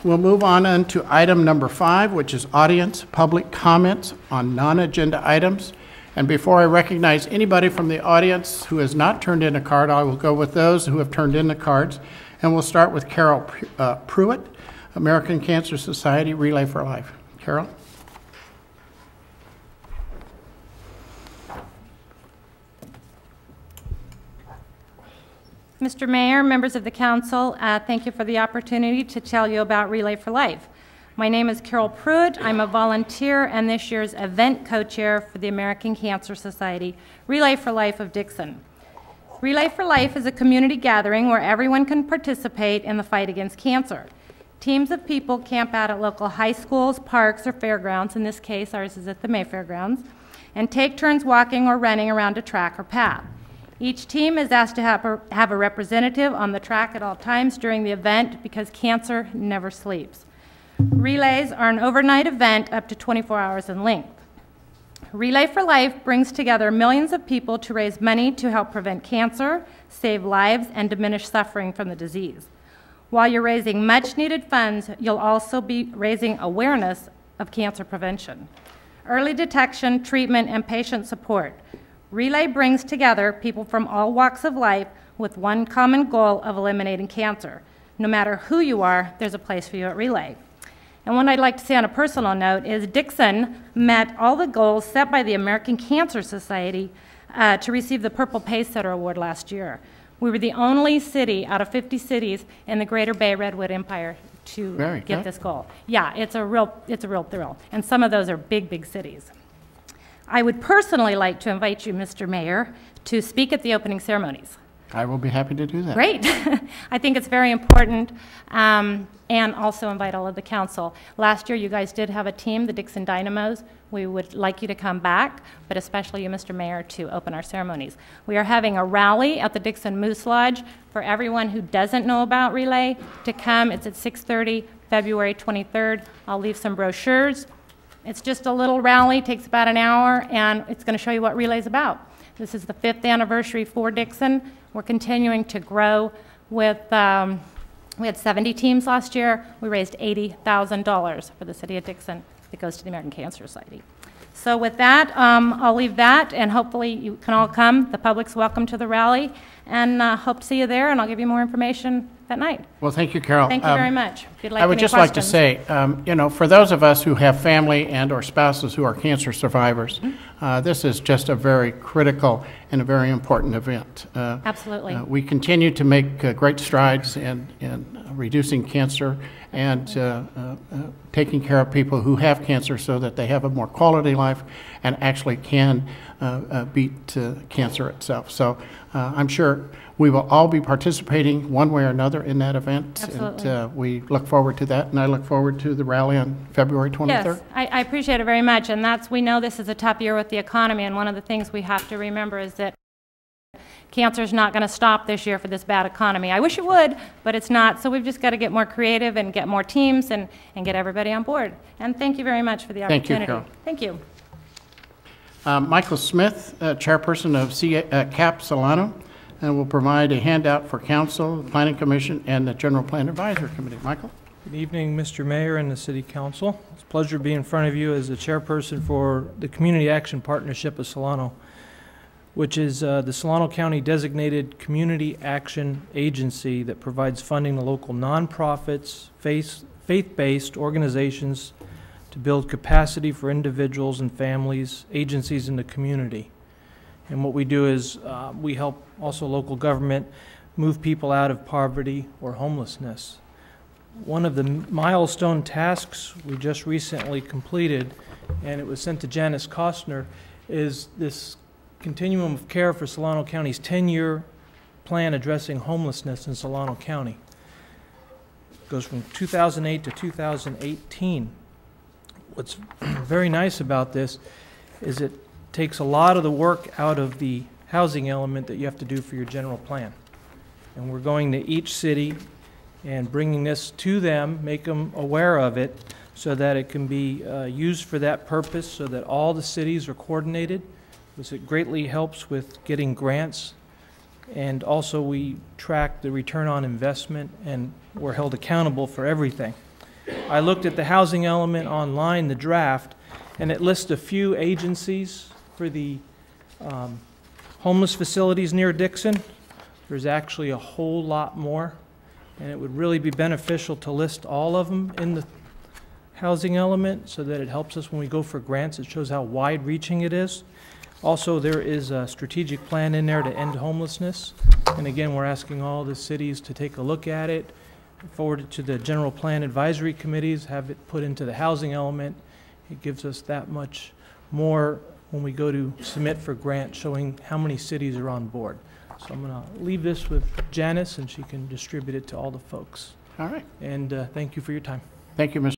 We'll move on to item number 5, which is audience public comments on non-agenda items. And before I recognize anybody from the audience who has not turned in a card, I will go with those who have turned in the cards. And we'll start with Carol Pruitt, American Cancer Society Relay for Life. Carol? Mr. Mayor, members of the council, thank you for the opportunity to tell you about Relay for Life. My name is Carol Pruitt. I'm a volunteer and this year's event co-chair for the American Cancer Society Relay for Life of Dixon. Relay for Life is a community gathering where everyone can participate in the fight against cancer. Teams of people camp out at local high schools, parks, or fairgrounds, in this case ours is at the Mayfair grounds, and take turns walking or running around a track or path. Each team is asked to have a representative on the track at all times during the event because cancer never sleeps. Relays are an overnight event up to 24 hours in length. Relay for Life brings together millions of people to raise money to help prevent cancer, save lives, and diminish suffering from the disease. While you're raising much-needed funds, you'll also be raising awareness of cancer prevention, early detection, treatment, and patient support. Relay brings together people from all walks of life with one common goal of eliminating cancer. No matter who you are, there's a place for you at Relay. And what I'd like to say on a personal note is Dixon met all the goals set by the American Cancer Society to receive the Purple Pacesetter Award last year. We were the only city out of 50 cities in the Greater Bay Redwood Empire to get this goal. Yeah, it's a real thrill. And some of those are big, big cities. I would personally like to invite you, Mr. Mayor, to speak at the opening ceremonies. I will be happy to do that. Great. I think it's very important, and also invite all of the council. Last year, you guys did have a team, the Dixon Dynamos. We would like you to come back, but especially you, Mr. Mayor, to open our ceremonies. We are having a rally at the Dixon Moose Lodge for everyone who doesn't know about Relay to come. It's at 6:30, February 23rd. I'll leave some brochures. It's just a little rally, takes about an hour, and it's going to show you what Relay is about. This is the 5th anniversary for Dixon. We're continuing to grow with, we had 70 teams last year. We raised $80,000 for the city of Dixon that goes to the American Cancer Society. So with that, I'll leave that, and hopefully you can all come. The public's welcome to the rally, and hope to see you there, and I'll give you more information that night. Well, thank you, Carol. Thank you very much. If you'd like I would any just questions. like to say, you know, for those of us who have family and or spouses who are cancer survivors, this is just a very critical and a very important event. Absolutely. We continue to make great strides in reducing cancer and taking care of people who have cancer so that they have a more quality life and actually can beat cancer itself. So I'm sure we will all be participating one way or another in that event. Absolutely. And we look forward to that, and I look forward to the rally on February 23rd. Yes, I appreciate it very much, and we know this is a tough year with the economy, and one of the things we have to remember is that cancer is not going to stop this year for this bad economy. I wish it would, but it's not, so we've just got to get more creative and get more teams and get everybody on board. And thank you very much for the opportunity. Thank you, Carol. Thank you. Michael Smith, chairperson of CAP Solano, and will provide a handout for council, the Planning Commission, and the General Plan Advisory Committee. Michael? Good evening, Mr. Mayor and the City Council. It's a pleasure to be in front of you as the chairperson for the Community Action Partnership of Solano, which is the Solano County designated community action agency that provides funding to local nonprofits, faith-based organizations to build capacity for individuals and families, agencies in the community. And what we do is we help also local government move people out of poverty or homelessness. One of the milestone tasks we just recently completed, and it was sent to Janice Costner, is this continuum of care for Solano County's 10-year plan addressing homelessness in Solano County. It goes from 2008 to 2018. What's very nice about this is it takes a lot of the work out of the housing element that you have to do for your general plan. And we're going to each city and bringing this to them, make them aware of it so that it can be used for that purpose, so that all the cities are coordinated, because it greatly helps with getting grants. And also we track the return on investment, and we're held accountable for everything. I looked at the housing element online, the draft, and it lists a few agencies for the homeless facilities near Dixon. There's actually a whole lot more, and it would really be beneficial to list all of them in the housing element so that it helps us when we go for grants. It shows how wide-reaching it is. Also, there is a strategic plan in there to end homelessness. And again, we're asking all the cities to take a look at it, forward it to the general plan advisory committees, have it put into the housing element. It gives us that much more when we go to submit for grants, showing how many cities are on board. So I'm going to leave this with Janice, and she can distribute it to all the folks. All right. And thank you for your time. Thank you, Mr.